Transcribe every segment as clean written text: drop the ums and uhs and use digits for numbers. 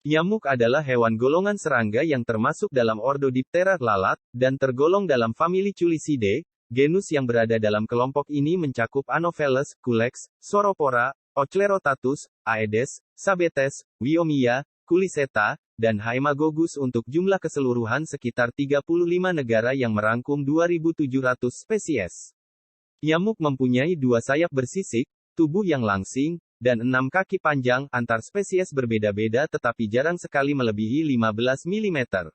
Nyamuk adalah hewan golongan serangga yang termasuk dalam ordo Diptera lalat, dan tergolong dalam famili Culicidae. Genus yang berada dalam kelompok ini mencakup Anopheles, Culex, Sauropoda, Ochlerotatus, Aedes, Sabetes, Wyomia, Culiceta, dan Haemagogus untuk jumlah keseluruhan sekitar 35 negara yang merangkum 2.700 spesies. Nyamuk mempunyai 2 sayap bersisik, tubuh yang langsing, dan 6 kaki panjang. Antar spesies berbeda-beda tetapi jarang sekali melebihi 15 mm.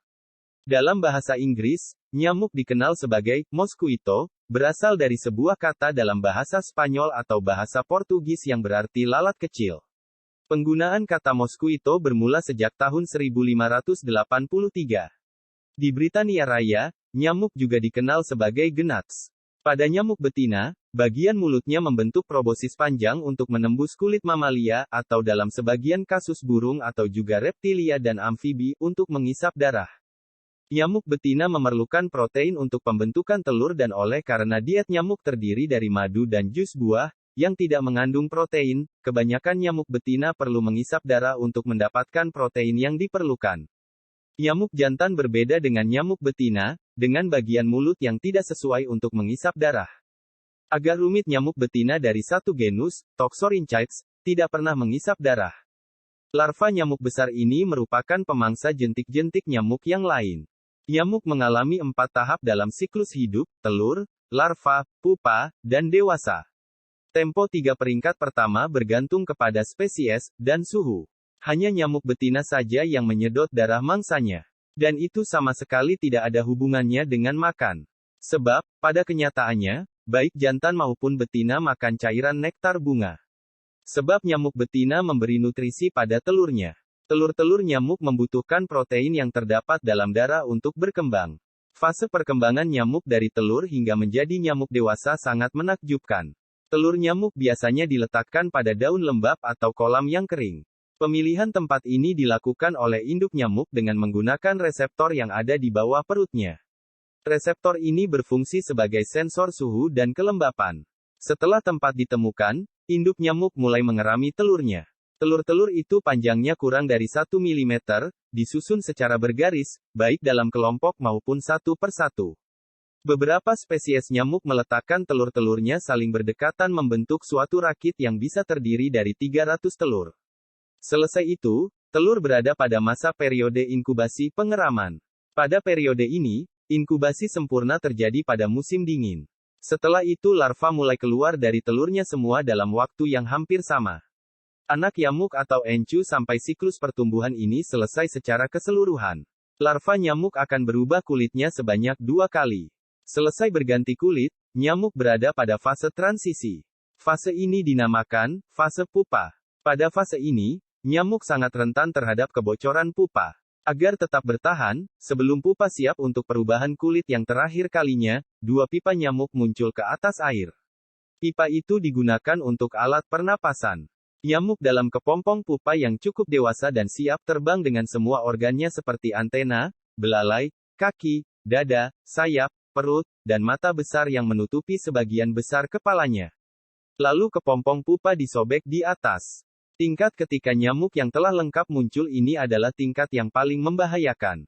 Dalam bahasa Inggris, nyamuk dikenal sebagai mosquito, berasal dari sebuah kata dalam bahasa Spanyol atau bahasa Portugis yang berarti lalat kecil. Penggunaan kata mosquito bermula sejak tahun 1583. Di Britania Raya, nyamuk juga dikenal sebagai gnats. Pada nyamuk betina, bagian mulutnya membentuk proboscis panjang untuk menembus kulit mamalia, atau dalam sebagian kasus burung atau juga reptilia dan amfibi, untuk mengisap darah. Nyamuk betina memerlukan protein untuk pembentukan telur dan oleh karena diet nyamuk terdiri dari madu dan jus buah, yang tidak mengandung protein, kebanyakan nyamuk betina perlu mengisap darah untuk mendapatkan protein yang diperlukan. Nyamuk jantan berbeda dengan nyamuk betina, dengan bagian mulut yang tidak sesuai untuk mengisap darah. Agak rumit nyamuk betina dari satu genus, Toxorynchids, tidak pernah mengisap darah. Larva nyamuk besar ini merupakan pemangsa jentik-jentik nyamuk yang lain. Nyamuk mengalami 4 tahap dalam siklus hidup: telur, larva, pupa, dan dewasa. Tempo 3 peringkat pertama bergantung kepada spesies dan suhu. Hanya nyamuk betina saja yang menyedot darah mangsanya. Dan itu sama sekali tidak ada hubungannya dengan makan. Sebab, pada kenyataannya, baik jantan maupun betina makan cairan nektar bunga. Sebab nyamuk betina memberi nutrisi pada telurnya. Telur-telur nyamuk membutuhkan protein yang terdapat dalam darah untuk berkembang. Fase perkembangan nyamuk dari telur hingga menjadi nyamuk dewasa sangat menakjubkan. Telur nyamuk biasanya diletakkan pada daun lembab atau kolam yang kering. Pemilihan tempat ini dilakukan oleh induk nyamuk dengan menggunakan reseptor yang ada di bawah perutnya. Reseptor ini berfungsi sebagai sensor suhu dan kelembapan. Setelah tempat ditemukan, induk nyamuk mulai mengerami telurnya. Telur-telur itu panjangnya kurang dari 1 mm, disusun secara bergaris, baik dalam kelompok maupun satu persatu. Beberapa spesies nyamuk meletakkan telur-telurnya saling berdekatan membentuk suatu rakit yang bisa terdiri dari 300 telur. Selesai itu, telur berada pada masa periode inkubasi pengeraman. Pada periode ini, inkubasi sempurna terjadi pada musim dingin. Setelah itu larva mulai keluar dari telurnya semua dalam waktu yang hampir sama. Anak nyamuk atau encu sampai siklus pertumbuhan ini selesai secara keseluruhan. Larva nyamuk akan berubah kulitnya sebanyak 2 kali. Selesai berganti kulit, nyamuk berada pada fase transisi. Fase ini dinamakan fase pupa. Pada fase ini, nyamuk sangat rentan terhadap kebocoran pupa. Agar tetap bertahan, sebelum pupa siap untuk perubahan kulit yang terakhir kalinya, 2 pipa nyamuk muncul ke atas air. Pipa itu digunakan untuk alat pernapasan. Nyamuk dalam kepompong pupa yang cukup dewasa dan siap terbang dengan semua organnya seperti antena, belalai, kaki, dada, sayap, perut, dan mata besar yang menutupi sebagian besar kepalanya. Lalu kepompong pupa disobek di atas. Tingkat ketika nyamuk yang telah lengkap muncul ini adalah tingkat yang paling membahayakan.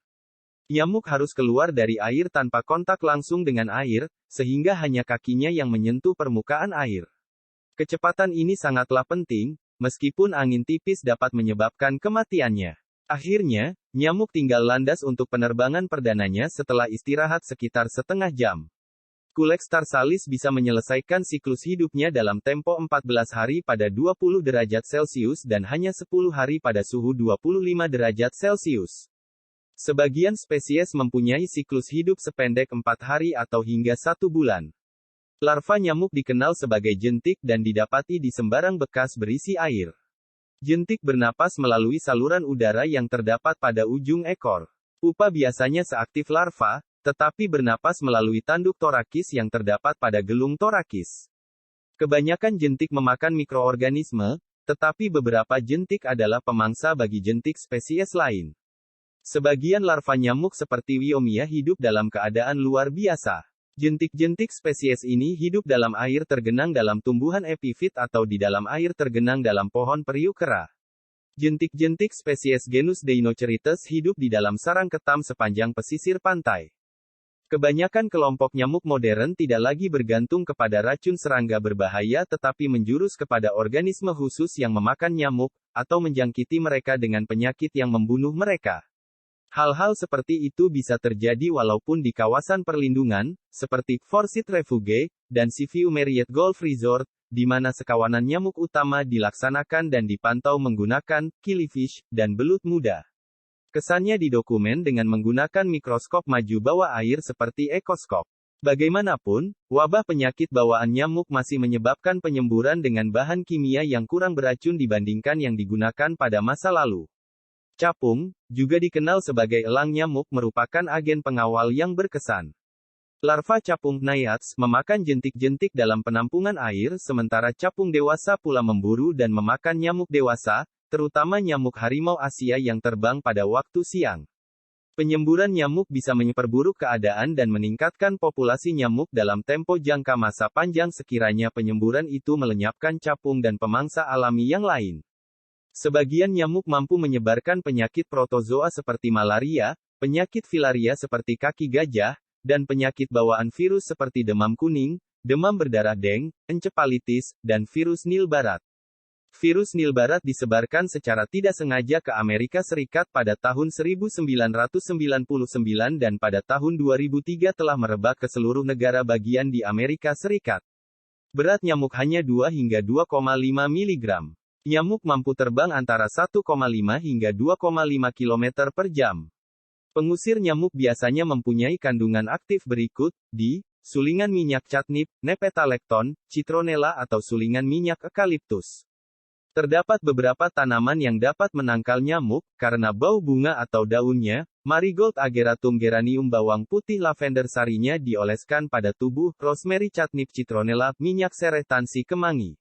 Nyamuk harus keluar dari air tanpa kontak langsung dengan air, sehingga hanya kakinya yang menyentuh permukaan air. Kecepatan ini sangatlah penting, meskipun angin tipis dapat menyebabkan kematiannya. Akhirnya, nyamuk tinggal landas untuk penerbangan perdananya setelah istirahat sekitar setengah jam. Culex tarsalis bisa menyelesaikan siklus hidupnya dalam tempo 14 hari pada 20 derajat Celcius dan hanya 10 hari pada suhu 25 derajat Celcius. Sebagian spesies mempunyai siklus hidup sependek 4 hari atau hingga 1 bulan. Larva nyamuk dikenal sebagai jentik dan didapati di sembarang bekas berisi air. Jentik bernapas melalui saluran udara yang terdapat pada ujung ekor. Pupa biasanya seaktif larva, tetapi bernapas melalui tanduk torakis yang terdapat pada gelung torakis. Kebanyakan jentik memakan mikroorganisme, tetapi beberapa jentik adalah pemangsa bagi jentik spesies lain. Sebagian larva nyamuk seperti Wyomia hidup dalam keadaan luar biasa. Jentik-jentik spesies ini hidup dalam air tergenang dalam tumbuhan epifit atau di dalam air tergenang dalam pohon periuk kera. Jentik-jentik spesies genus Deinocherites hidup di dalam sarang ketam sepanjang pesisir pantai. Kebanyakan kelompok nyamuk modern tidak lagi bergantung kepada racun serangga berbahaya tetapi menjurus kepada organisme khusus yang memakan nyamuk, atau menjangkiti mereka dengan penyakit yang membunuh mereka. Hal-hal seperti itu bisa terjadi walaupun di kawasan perlindungan, seperti Forsyth Refuge, dan Seaview Marriott Golf Resort, di mana sekawanan nyamuk utama dilaksanakan dan dipantau menggunakan killifish dan belut muda. Kesannya didokumen dengan menggunakan mikroskop maju bawah air seperti ekoskop. Bagaimanapun, wabah penyakit bawaan nyamuk masih menyebabkan penyemburan dengan bahan kimia yang kurang beracun dibandingkan yang digunakan pada masa lalu. Capung, juga dikenal sebagai elang nyamuk, merupakan agen pengawal yang berkesan. Larva capung naiads memakan jentik-jentik dalam penampungan air, sementara capung dewasa pula memburu dan memakan nyamuk dewasa, terutama nyamuk harimau Asia yang terbang pada waktu siang. Penyemburan nyamuk bisa memperburuk keadaan dan meningkatkan populasi nyamuk dalam tempo jangka masa panjang sekiranya penyemburan itu melenyapkan capung dan pemangsa alami yang lain. Sebagian nyamuk mampu menyebarkan penyakit protozoa seperti malaria, penyakit filaria seperti kaki gajah, dan penyakit bawaan virus seperti demam kuning, demam berdarah dengue, encephalitis, dan virus Nil Barat. Virus Nil Barat disebarkan secara tidak sengaja ke Amerika Serikat pada tahun 1999 dan pada tahun 2003 telah merebak ke seluruh negara bagian di Amerika Serikat. Berat nyamuk hanya 2 hingga 2,5 mg. Nyamuk mampu terbang antara 1,5 hingga 2,5 km per jam. Pengusir nyamuk biasanya mempunyai kandungan aktif berikut, di, sulingan minyak catnip, nepetalekton, citronella atau sulingan minyak eukaliptus. Terdapat beberapa tanaman yang dapat menangkal nyamuk, karena bau bunga atau daunnya. Marigold ageratum geranium bawang putih lavender sarinya dioleskan pada tubuh, rosemary catnip citronella, minyak serai tansi kemangi.